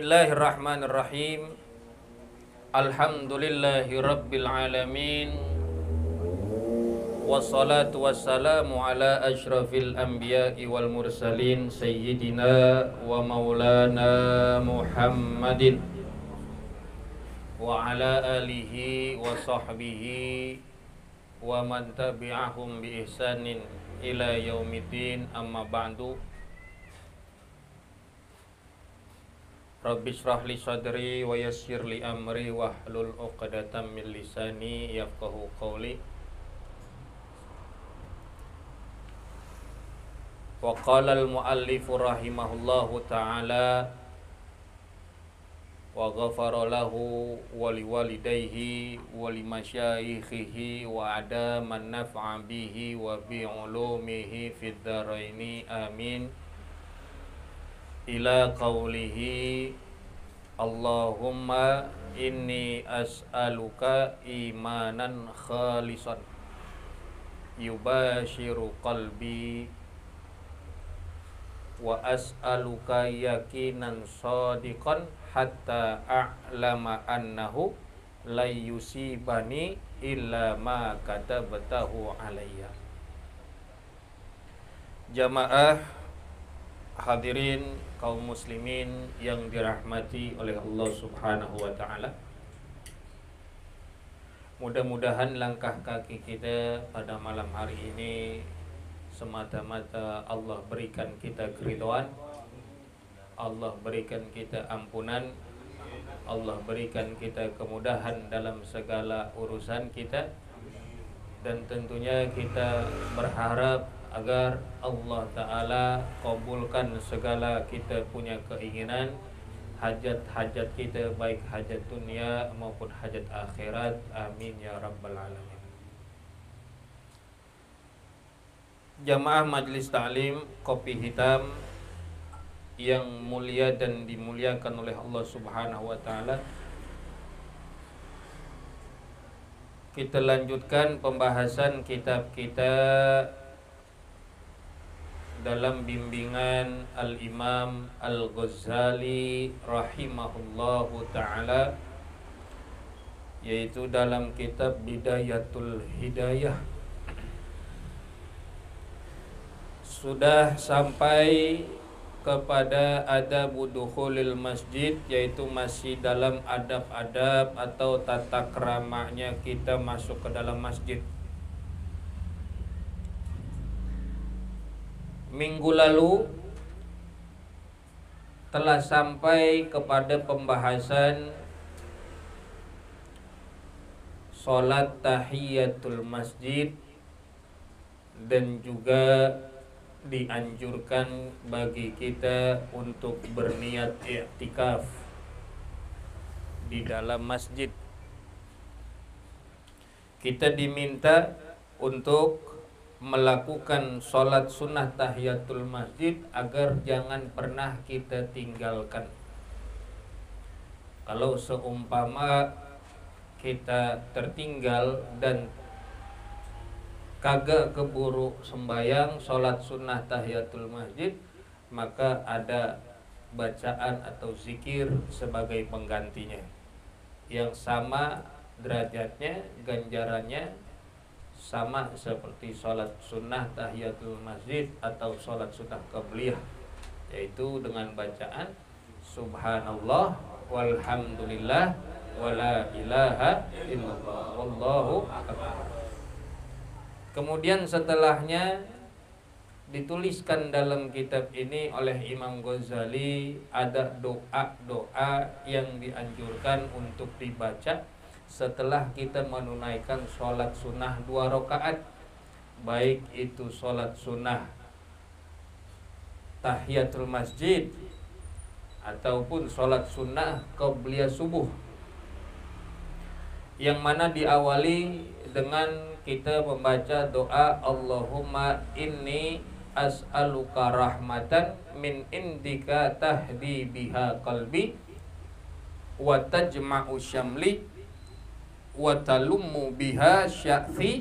Bismillahirrahmanirrahim. Alhamdulillahi rabbil alamin. Wassalatu wassalamu ala asyrafil anbiya'i wal mursalin sayyidina wa maulana Muhammadin wa ala alihi wa sahbihi wa man tabi'ahum bi ihsanin ila yaumiddin, amma ba'du. Rabbi shrah li sadri wa yassir li amri wahlul 'uqdatam min lisani yafqahu qawli. Wa qala al-muallif rahimahullahu ta'ala wa ghafara lahu wa liwalidayhi wa limasyayikhihi wa adaman naf'a bihi wa bi ulumihi fid dharaini amin. Ila qawlihi Allahumma inni as'aluka imanan khalisan yubashiru qalbi wa as'aluka yakinan shadiqan hatta a'lama annahu la yusibani illa ma katabtahu alayya. Jamaah hadirin kaum muslimin yang dirahmati oleh Allah Subhanahu wa ta'ala, mudah-mudahan langkah kaki kita pada malam hari ini semata-mata Allah berikan kita keridhaan, Allah berikan kita ampunan, Allah berikan kita kemudahan dalam segala urusan kita. Dan tentunya kita berharap agar Allah Ta'ala kabulkan segala kita punya keinginan, hajat-hajat kita, baik hajat dunia maupun hajat akhirat. Amin ya rabbal alamin. Jamaah Majelis Ta'lim Kopi Hitam yang mulia dan dimuliakan oleh Allah Subhanahu wa Ta'ala, kita lanjutkan pembahasan kitab kita dalam bimbingan Al-Imam Al-Ghazali rahimahullahu ta'ala, yaitu dalam kitab Bidayatul Hidayah. Sudah sampai kepada adab dukhulil masjid, yaitu masih dalam adab-adab atau tata keramanya kita masuk ke dalam masjid. Minggu lalu telah sampai kepada pembahasan sholat tahiyatul masjid, dan juga dianjurkan bagi kita untuk berniat i'tikaf di dalam masjid. Kita diminta untuk melakukan sholat sunnah tahiyatul masjid agar jangan pernah kita tinggalkan. Kalau seumpama kita tertinggal dan kagak keburu sembayang sholat sunnah tahiyatul masjid, maka ada bacaan atau zikir sebagai penggantinya yang sama derajatnya, ganjarannya sama seperti sholat sunnah tahiyatul masjid atau sholat sunnah qabliyah, yaitu dengan bacaan subhanallah walhamdulillah wala ilaha illallah wallahu akbar. Kemudian setelahnya dituliskan dalam kitab ini oleh Imam Ghazali ada doa-doa yang dianjurkan untuk dibaca setelah kita menunaikan sholat sunnah 2 rakaat, baik itu sholat sunnah tahiyatul masjid ataupun sholat sunnah qabliyah subuh, yang mana diawali dengan kita membaca doa Allahumma inni as'aluka rahmatan min indika tahdi biha qalbi wa tajma'u syamli wa talummu biha sya'fi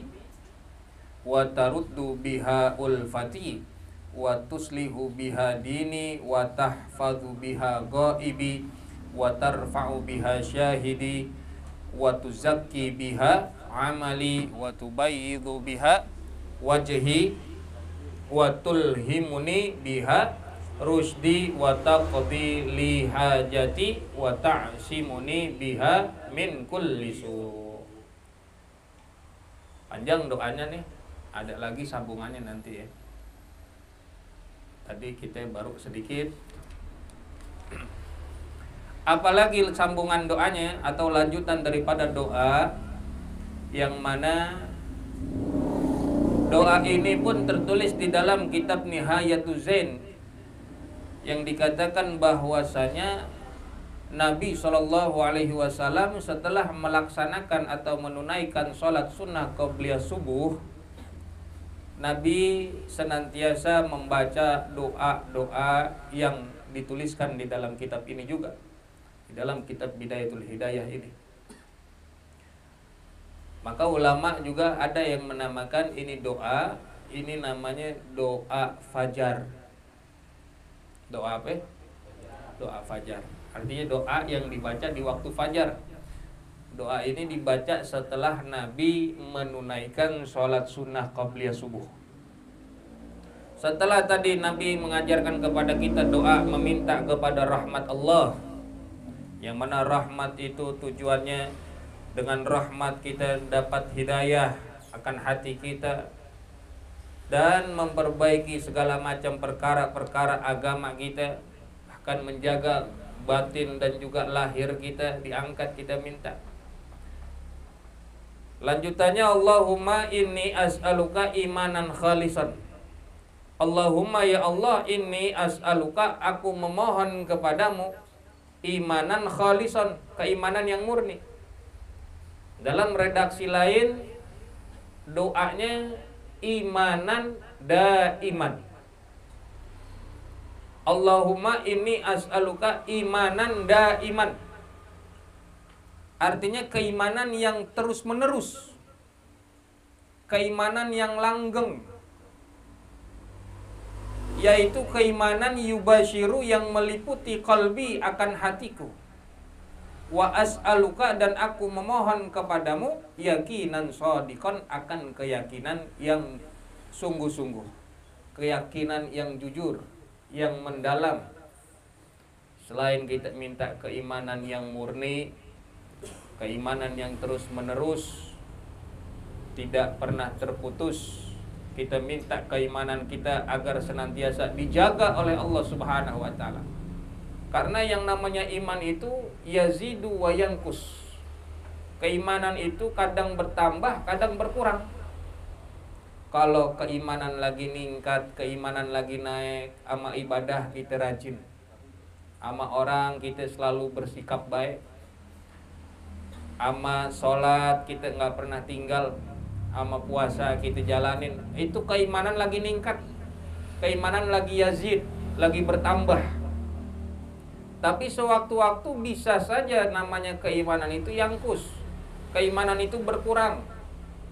wa taruddu biha ulfati wa tuslihu biha dini wa tahfadhu biha ghaibi wa tarfa'u biha syahidi wa tuzakki biha amali wa tubayyidu biha wajhi wa tulhimuni biha rusdi wa taqdi li hajati wa ta'simuni biha min kulli su. Panjang doanya nih, ada lagi sambungannya nanti ya. Tadi kita baru sedikit. Apalagi sambungan doanya atau lanjutan daripada doa yang mana doa ini pun tertulis di dalam kitab Nihayatuz Zain yang dikatakan bahwasanya Nabi SAW setelah melaksanakan atau menunaikan sholat sunnah qabliyah subuh, Nabi senantiasa membaca doa-doa yang dituliskan di dalam kitab ini juga, di dalam kitab Bidayatul Hidayah ini. Maka ulama juga ada yang menamakan ini doa, ini namanya doa fajar. Doa apa? Doa fajar. Artinya doa yang dibaca di waktu fajar. Doa ini dibaca setelah Nabi menunaikan sholat sunnah qabliyah subuh. Setelah tadi Nabi mengajarkan kepada kita doa meminta kepada rahmat Allah, yang mana rahmat itu tujuannya dengan rahmat kita dapat hidayah akan hati kita dan memperbaiki segala macam perkara-perkara agama kita, akan menjaga batin dan juga lahir kita diangkat, kita minta. Lanjutannya, Allahumma inni as'aluka imanan khalisan. Allahumma ya Allah, inni as'aluka, aku memohon kepadamu imanan khalisan, keimanan yang murni. Dalam redaksi lain doanya imanan daiman. Allahumma inni as'aluka imanan daiman. Artinya keimanan yang terus menerus, keimanan yang langgeng, yaitu keimanan yubashiru yang meliputi qalbi akan hatiku. Wa as'aluka, dan aku memohon kepadamu yakinan shadiqan, akan keyakinan yang sungguh-sungguh, keyakinan yang jujur, yang mendalam. Selain kita minta keimanan yang murni, keimanan yang terus menerus, tidak pernah terputus, kita minta keimanan kita agar senantiasa dijaga oleh Allah Subhanahu wa taala. Karena yang namanya iman itu yazidu wa yankus. Keimanan itu kadang bertambah, kadang berkurang. Kalau keimanan lagi ningkat, keimanan lagi naik, ama ibadah kita rajin, ama orang kita selalu bersikap baik, ama sholat kita nggak pernah tinggal, ama puasa kita jalanin, itu keimanan lagi ningkat, keimanan lagi yazid, lagi bertambah. Tapi sewaktu-waktu bisa saja namanya keimanan itu yangkus, keimanan itu berkurang,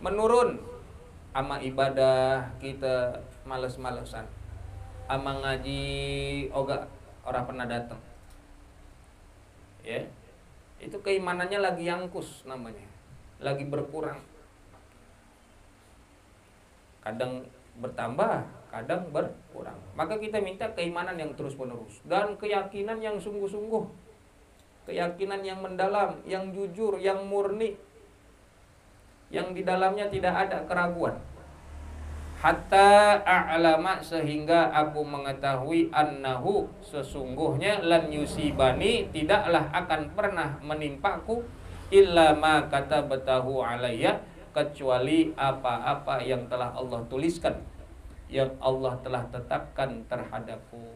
menurun. Ama ibadah kita males-malesan, ama ngaji oga orang pernah datang, ya, itu keimanannya lagi yangkus namanya, lagi berkurang. Kadang bertambah, kadang berkurang. Maka kita minta keimanan yang terus menerus dan keyakinan yang sungguh-sungguh, keyakinan yang mendalam, yang jujur, yang murni, yang di dalamnya tidak ada keraguan. Hatta a'lama, sehingga aku mengetahui annahu, sesungguhnya lan yusibani, tidaklah akan pernah menimpaku illa ma katabtahu alayya, kecuali apa-apa yang telah Allah tuliskan, yang Allah telah tetapkan terhadapku.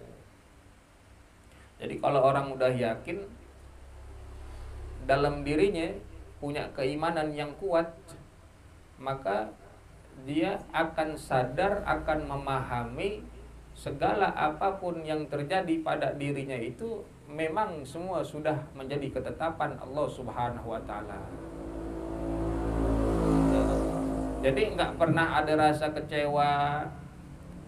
Jadi kalau orang udah yakin dalam dirinya, punya keimanan yang kuat, maka dia akan sadar, akan memahami segala apapun yang terjadi pada dirinya itu memang semua sudah menjadi ketetapan Allah Subhanahu wa taala. Jadi nggak pernah ada rasa kecewa,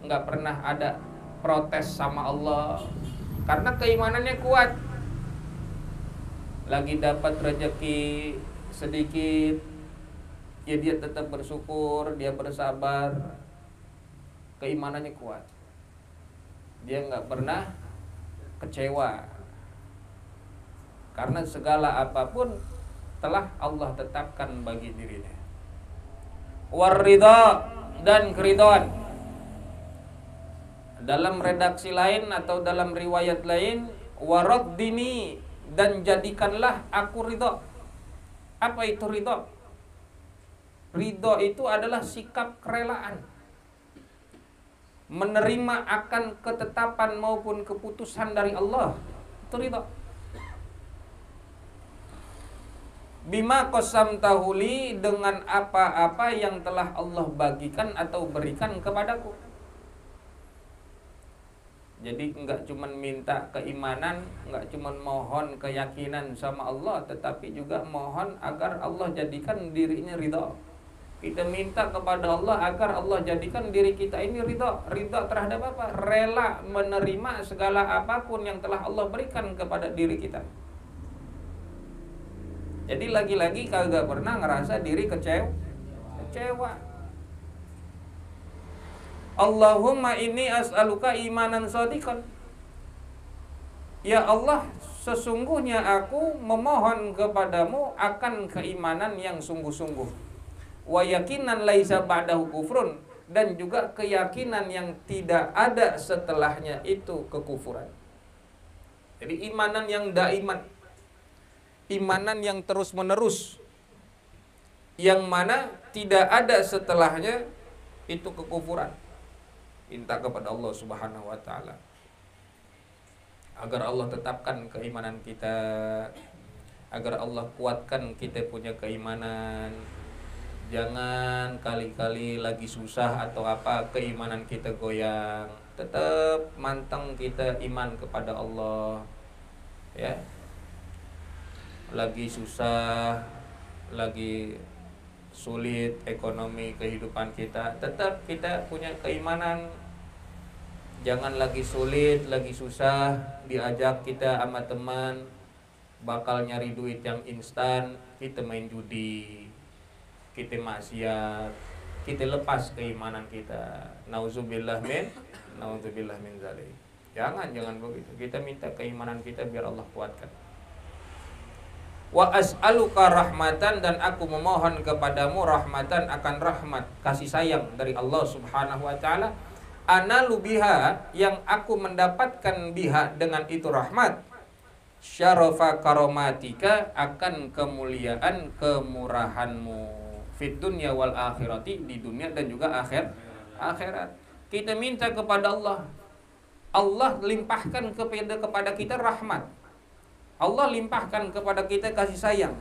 nggak pernah ada protes sama Allah, karena keimanannya kuat. lagi dapat rezeki sedikit, ya dia tetap bersyukur, dia bersabar, keimanannya kuat. Dia nggak pernah kecewa, karena segala apapun telah Allah tetapkan bagi dirinya. Waridha, dan keridhaan. Dalam redaksi lain atau dalam riwayat lain, waraddini, dan jadikanlah aku ridha. Apa itu ridha? Ridha itu adalah sikap kerelaan, menerima akan ketetapan maupun keputusan dari Allah. Itu ridha. Bima qasamtahu li, dengan apa-apa yang telah Allah bagikan atau berikan kepadaku. Jadi enggak cuma minta keimanan, enggak cuma mohon keyakinan sama Allah, tetapi juga mohon agar Allah jadikan dirinya ridha. Kita minta kepada Allah agar Allah jadikan diri kita ini ridha. Ridha terhadap apa? Rela menerima segala apapun yang telah Allah berikan kepada diri kita. Jadi lagi-lagi kagak pernah ngerasa diri kecewa. Allahumma inni as'aluka imanan shadiqan. Ya Allah, sesungguhnya aku memohon kepadamu akan keimanan yang sungguh-sungguh. Wa yakinan laisa ba'dahu kufrun, dan juga keyakinan yang tidak ada setelahnya itu kekufuran. Jadi imanan yang daiman, imanan yang terus-menerus, yang mana tidak ada setelahnya itu kekufuran. Minta kepada Allah Subhanahu wa taala agar Allah tetapkan keimanan kita, agar Allah kuatkan kita punya keimanan. Jangan kali-kali lagi susah atau apa keimanan kita goyang. Tetap manteng kita iman kepada Allah. Ya. Lagi susah, lagi sulit ekonomi kehidupan kita, tetap kita punya keimanan. Jangan lagi sulit, lagi susah, diajak kita sama teman bakal nyari duit yang instan, kita main judi, kita maksiat, kita lepas keimanan kita. Nauzubillah min zalik. Jangan begitu. Kita minta keimanan kita biar Allah kuatkan. Wa as'aluka rahmatan, dan aku memohon kepadamu rahmatan, akan rahmat, kasih sayang dari Allah Subhanahu wa taala. Analu biha, yang aku mendapatkan biha dengan itu rahmat, syarafa karomatika, akan kemuliaan kemurahanmu, fid dunya wal akhirati, di dunia dan juga akhirat. Kita minta kepada Allah, Allah limpahkan kepada kita rahmat, Allah limpahkan kepada kita kasih sayang.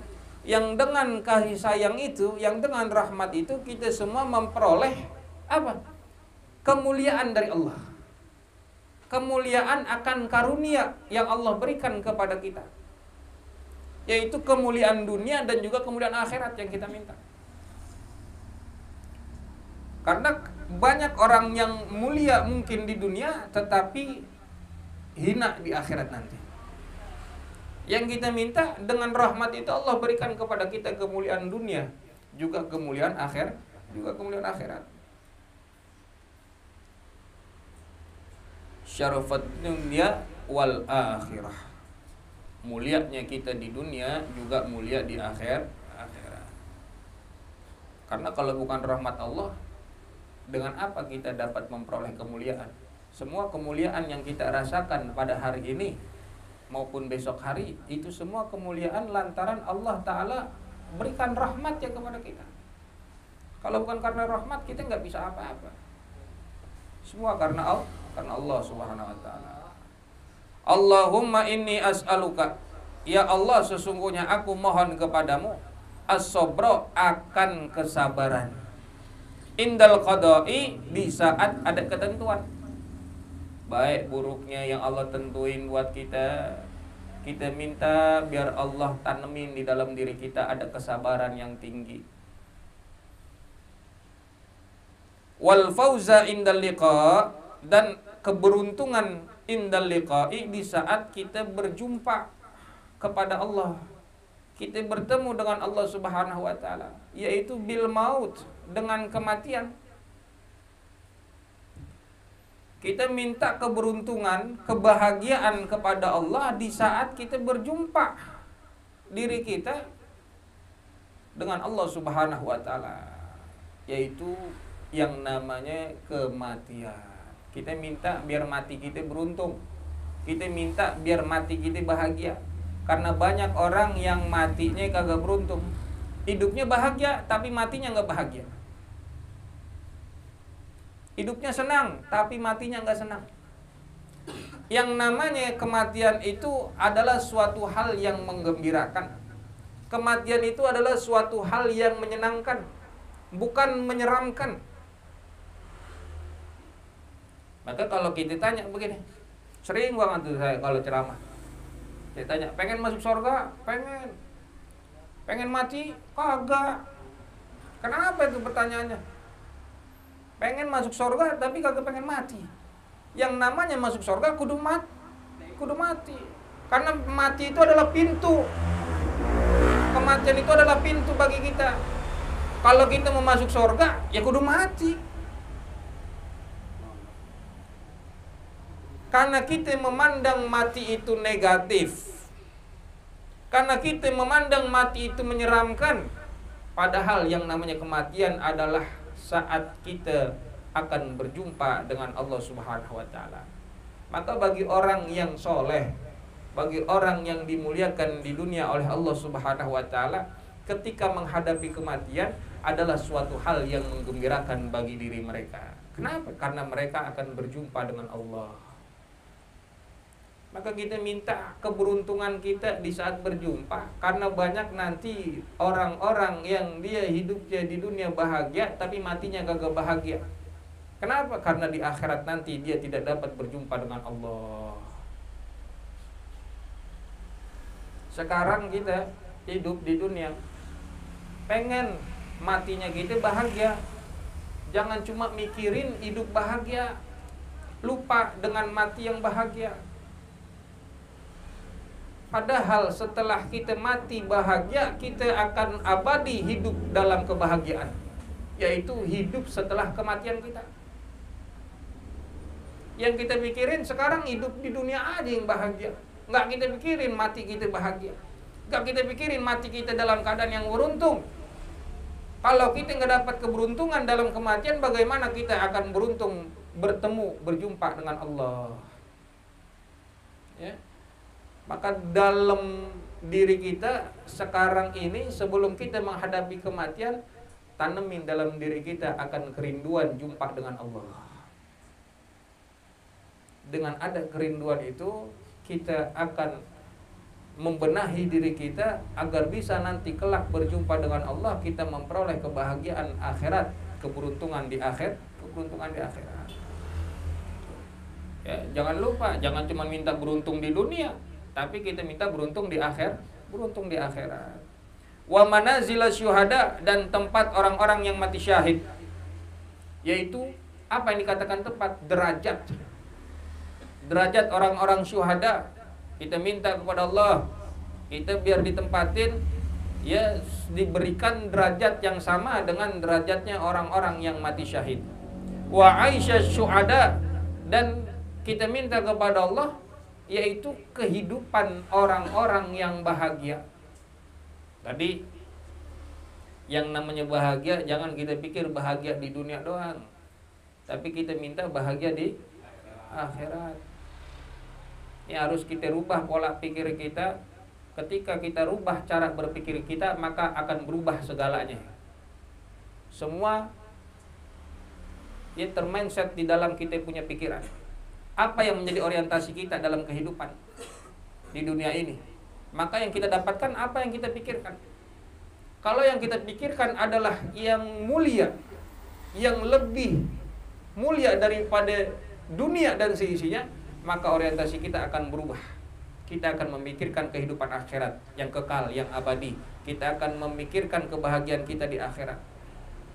Yang dengan kasih sayang itu, yang dengan rahmat itu, kita semua memperoleh apa? Kemuliaan dari Allah. Kemuliaan akan karunia yang Allah berikan kepada kita, yaitu kemuliaan dunia dan juga kemuliaan akhirat yang kita minta. Karena banyak orang yang mulia mungkin di dunia, tetapi hina di akhirat nanti. Yang kita minta dengan rahmat itu Allah berikan kepada kita kemuliaan dunia, juga kemuliaan akhirat. Syarafat dunia wal akhirah. Mulianya kita di dunia juga mulia di akhirat. Karena kalau bukan rahmat Allah, dengan apa kita dapat memperoleh kemuliaan? Semua kemuliaan yang kita rasakan pada hari ini maupun besok hari, itu semua kemuliaan lantaran Allah Ta'ala berikan rahmatnya kepada kita. Kalau bukan karena rahmat, kita nggak bisa apa-apa. Semua karena Allah Subhanahu wa Ta'ala. Allahumma inni as'aluka, ya Allah, sesungguhnya aku mohon kepadamu, as-sabra, akan kesabaran, indal qada'i, di saat ada ketentuan. Baik buruknya yang Allah tentuin buat kita, kita minta biar Allah tanemin di dalam diri kita ada kesabaran yang tinggi. Wal fauza indal liqa, dan keberuntungan indal liqa'i, di saat kita berjumpa kepada Allah. kita bertemu dengan Allah Subhanahu wa taala, yaitu bil maut, dengan kematian. Kita minta keberuntungan, kebahagiaan kepada Allah di saat kita berjumpa diri kita dengan Allah Subhanahu wa taala, yaitu yang namanya kematian. Kita minta biar mati kita beruntung. Kita minta biar mati kita bahagia. Karena banyak orang yang matinya kagak beruntung. Hidupnya bahagia tapi matinya nggak bahagia. Hidupnya senang tapi matinya nggak senang. Yang namanya kematian itu adalah suatu hal yang menggembirakan. Kematian itu adalah suatu hal yang menyenangkan, bukan menyeramkan. Maka kalau kita tanya begini, sering banget tuh saya kalau ceramah, saya tanya, pengen masuk surga? Pengen. Pengen mati? Kagak. Kenapa itu pertanyaannya? Pengen masuk surga tapi kagak pengen mati. Yang namanya masuk surga kudu mati. Karena mati itu adalah pintu. Kematian itu adalah pintu bagi kita. Kalau kita mau masuk surga, ya kudu mati. Karena kita memandang mati itu negatif. Karena kita memandang mati itu menyeramkan. Padahal yang namanya kematian adalah saat kita akan berjumpa dengan Allah Subhanahu wa taala. Maka bagi orang yang soleh, bagi orang yang dimuliakan di dunia oleh Allah Subhanahu wa taala, ketika menghadapi kematian adalah suatu hal yang menggembirakan bagi diri mereka. Kenapa? Karena mereka akan berjumpa dengan Allah. Maka kita minta keberuntungan kita di saat berjumpa. Karena banyak nanti orang-orang yang dia hidupnya di dunia bahagia tapi matinya gak bahagia. Kenapa? Karena di akhirat nanti dia tidak dapat berjumpa dengan Allah. Sekarang kita hidup di dunia, pengen matinya kita bahagia. Jangan cuma mikirin hidup bahagia, lupa dengan mati yang bahagia. Padahal setelah kita mati bahagia, kita akan abadi hidup dalam kebahagiaan, yaitu hidup setelah kematian kita. Yang kita pikirin sekarang hidup di dunia aja yang bahagia. Nggak kita pikirin mati kita bahagia. Nggak kita pikirin mati kita dalam keadaan yang beruntung. Kalau kita nggak dapat keberuntungan dalam kematian, bagaimana kita akan beruntung bertemu, berjumpa dengan Allah? Ya. Maka dalam diri kita sekarang ini, sebelum kita menghadapi kematian, tanemin dalam diri kita akan kerinduan jumpa dengan Allah. Dengan ada kerinduan itu, kita akan membenahi diri kita agar bisa nanti kelak berjumpa dengan Allah, kita memperoleh kebahagiaan akhirat, keberuntungan di akhirat. Ya, jangan lupa, jangan cuma minta beruntung di dunia, tapi kita minta beruntung di akhirat. Wa manazil syuhada, dan tempat orang-orang yang mati syahid. Yaitu apa yang dikatakan tempat? Derajat orang-orang syuhada. Kita minta kepada Allah, kita biar ditempatin, ya, diberikan derajat yang sama dengan derajatnya orang-orang yang mati syahid. Wa aisyah syuhada, dan kita minta kepada Allah, yaitu kehidupan orang-orang yang bahagia. Tadi yang namanya bahagia, jangan kita pikir bahagia di dunia doang, tapi kita minta bahagia di akhirat. Ini harus kita rubah pola pikir kita. Ketika kita rubah cara berpikir kita, maka akan berubah segalanya. Semua ya termindset di dalam kita punya pikiran. Apa yang menjadi orientasi kita dalam kehidupan di dunia ini, maka yang kita dapatkan apa yang kita pikirkan. Kalau yang kita pikirkan adalah yang mulia, yang lebih mulia daripada dunia dan seisinya, maka orientasi kita akan berubah. Kita akan memikirkan kehidupan akhirat yang kekal, yang abadi. Kita akan memikirkan kebahagiaan kita di akhirat.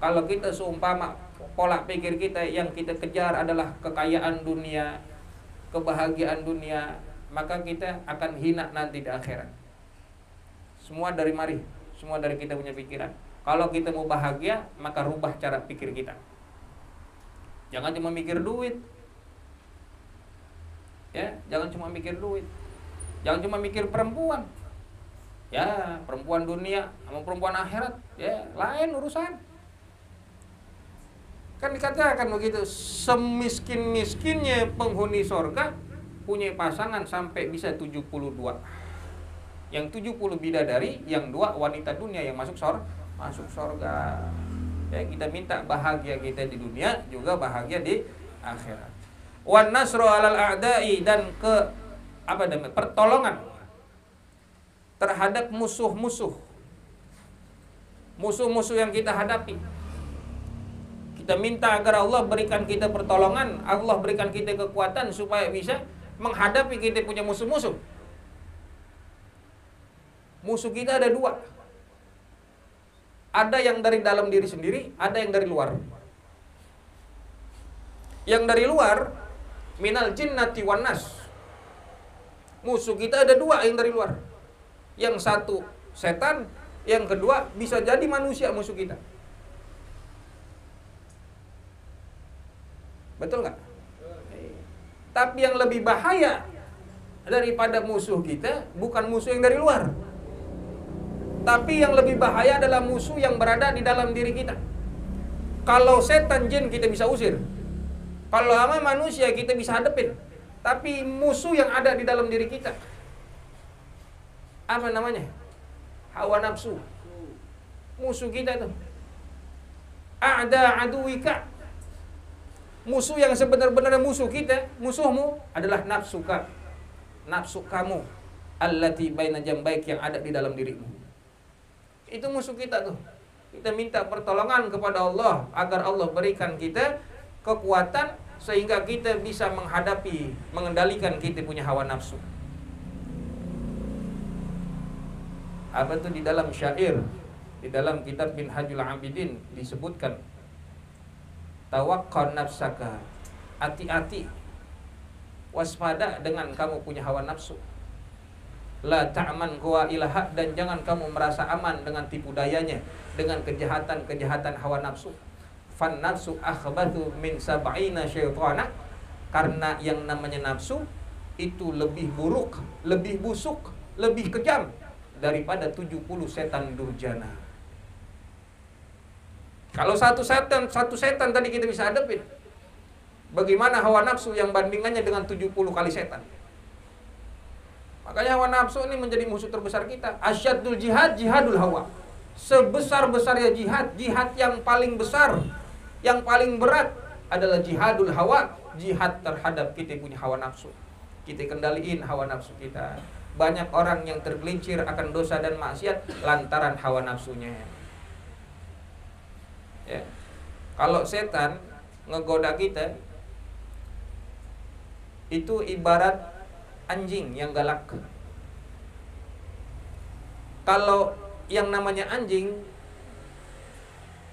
Kalau kita seumpama pola pikir kita yang kita kejar adalah kekayaan dunia, kebahagiaan dunia, maka kita akan hina nanti di akhirat. Semua dari mari, semua dari kita punya pikiran. Kalau kita mau bahagia, maka rubah cara pikir kita. Jangan cuma mikir duit. Ya, jangan cuma mikir duit. Jangan cuma mikir perempuan. Ya, perempuan dunia sama perempuan akhirat, ya, lain urusan. Kan dikatakan begitu, semiskin-miskinnya penghuni sorga punya pasangan sampai bisa 72. Yang 70 bidadari, yang 2 wanita dunia yang masuk sorga. Ya, kita minta bahagia kita di dunia, juga bahagia di akhirat. Wan nasru 'alal a'da'i, dan pertolongan terhadap musuh-musuh yang kita hadapi. Kita minta agar Allah berikan kita pertolongan, Allah berikan kita kekuatan supaya bisa menghadapi kita punya musuh-musuh. Musuh kita ada 2. Ada yang dari dalam diri sendiri, ada yang dari luar. Yang dari luar, minal jinnati wan nas. Musuh kita ada 2 yang dari luar. Yang satu setan, yang kedua bisa jadi manusia musuh kita. Betul nggak? Tapi yang lebih bahaya daripada musuh kita bukan musuh yang dari luar, tapi yang lebih bahaya adalah musuh yang berada di dalam diri kita. Kalau setan jin kita bisa usir, kalau sama manusia kita bisa hadepin, tapi musuh yang ada di dalam diri kita, apa namanya? Hawa nafsu. Musuh kita tuh. A'da aduwika. Musuh yang sebenar-benarnya musuh kita, musuhmu adalah nafsuka. Nafsu kamu. Allati baina jambaik, yang ada di dalam dirimu. Itu musuh kita tuh. Kita minta pertolongan kepada Allah agar Allah berikan kita kekuatan sehingga kita bisa menghadapi, mengendalikan kita punya hawa nafsu. Apa itu di dalam syair, di dalam kitab Minhajul Abidin disebutkan, tawakkal nafsaka, hati-hati, waspada dengan kamu punya hawa nafsu. La ta'man ilaha, dan jangan kamu merasa aman dengan tipu dayanya, dengan kejahatan-kejahatan hawa nafsu. Fan nafsu akhbathu min sab'ina syaitana, karena yang namanya nafsu itu lebih buruk, lebih busuk, lebih kejam daripada 70 setan durjana. Kalau satu setan tadi kita bisa hadapin, bagaimana hawa nafsu yang bandingannya dengan 70 kali setan? Makanya hawa nafsu ini menjadi musuh terbesar kita. Asyadul jihad, jihadul hawa. Sebesar-besarnya jihad, jihad yang paling besar, yang paling berat adalah jihadul hawa, jihad terhadap kita punya hawa nafsu. Kita kendaliin hawa nafsu kita. Banyak orang yang tergelincir akan dosa dan maksiat lantaran hawa nafsunya. Ya. Kalau setan ngegoda kita, itu ibarat anjing yang galak. Kalau yang namanya anjing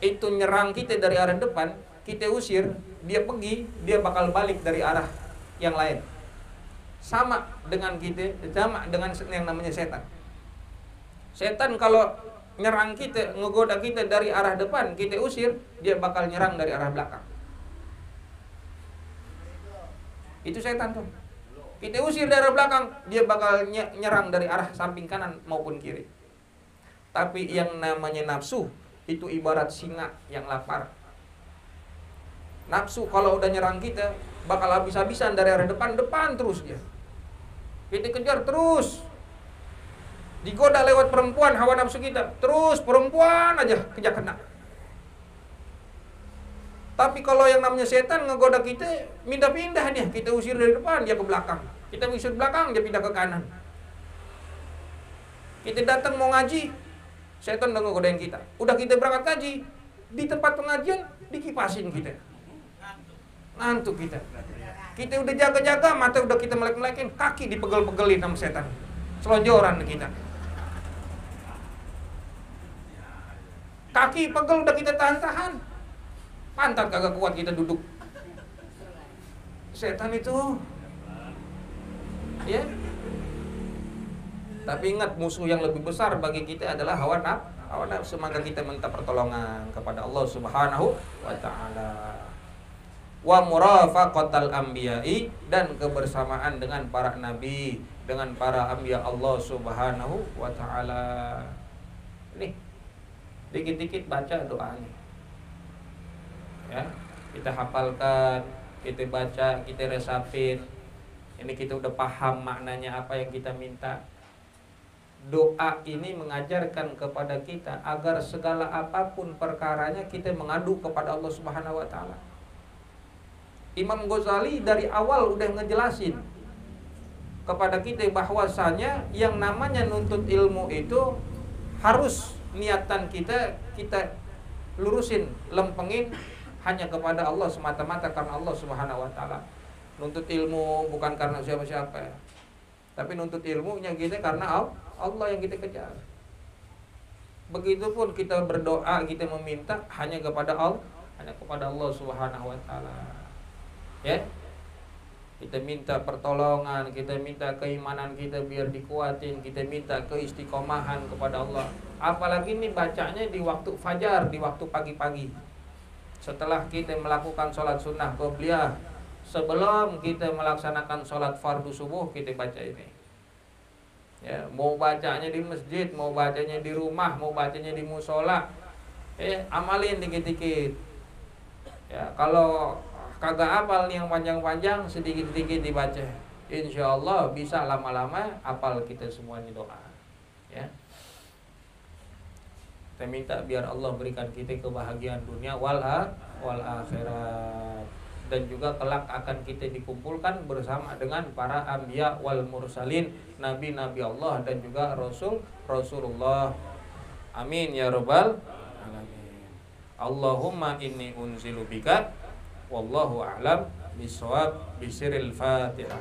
itu nyerang kita dari arah depan, kita usir, dia pergi, dia bakal balik dari arah yang lain. Sama dengan kita, sama dengan yang namanya setan. Setan kalau nyerang kita, ngegoda kita dari arah depan, kita usir, dia bakal nyerang dari arah belakang. Itu setan tuh. Kita usir dari arah belakang, dia bakal nyerang dari arah samping kanan maupun kiri. Tapi yang namanya nafsu, itu ibarat singa yang lapar. Nafsu kalau udah nyerang kita, bakal habis-habisan dari arah depan terus dia. Kita kejar terus. Digoda lewat perempuan, hawa nafsu kita, terus perempuan aja kejar kena. Tapi kalau yang namanya setan ngegoda kita, pindah-pindah dia. Kita usir dari depan, dia ke belakang. Kita usir belakang, dia pindah ke kanan. Kita datang mau ngaji, setan udah ngegodain kita. Udah kita berangkat ngaji, di tempat pengajian dikipasin kita. Ngantuk kita. Kita udah jaga-jaga, mata udah kita melek-melekin, kaki dipegel-pegelin sama setan. Selonjoran kita. Kaki pegel udah kita tahan-tahan. Pantat kagak kuat kita duduk. Setan itu, ya. Tapi ingat, musuh yang lebih besar bagi kita adalah hawa nafsu. Maka kita minta pertolongan kepada Allah Subhanahu wa taala. Wa murafaqatal anbiya'i, dan kebersamaan dengan para nabi, dengan para anbiya Allah Subhanahu wa taala. Nih, dikit-dikit baca doanya. Ya, kita hafalkan, kita baca, kita resapin. Ini kita udah paham maknanya apa yang kita minta. Doa ini mengajarkan kepada kita agar segala apapun perkaranya kita mengadu kepada Allah Subhanahu wa taala. Imam Ghazali dari awal udah ngejelasin kepada kita bahwasanya yang namanya nuntut ilmu itu harus niatan kita lurusin, lempengin hanya kepada Allah semata-mata, karena Allah Subhanahu wa taala. Nuntut ilmu bukan karena siapa-siapa ya. Tapi nuntut ilmunya kita karena Allah yang kita kejar. Begitupun kita berdoa, kita meminta hanya kepada Allah Subhanahu wa taala. Ya. Kita minta pertolongan, kita minta keimanan kita biar dikuatin, kita minta keistiqomahan kepada Allah. Apalagi ini bacanya di waktu fajar, di waktu pagi-pagi. Setelah kita melakukan sholat sunnah qobliyah, sebelum kita melaksanakan sholat fardu subuh, kita baca ini. Ya, mau bacanya di masjid, mau bacanya di rumah, mau bacanya di musola, amalin dikit-dikit. Ya, kalau kagak hafal yang panjang-panjang, sedikit-sedikit dibaca. Insya Allah bisa lama-lama hafal kita semua ini doa. Ya. Kita minta biar Allah berikan kita kebahagiaan dunia wal akhirat. Dan juga kelak akan kita dikumpulkan bersama dengan para anbiya wal mursalin, nabi-nabi Allah dan juga Rasulullah. Amin ya rabbal alamin. Allahumma inni unzilu bika wallahu a'lam bisawab, bisiril Fatihah.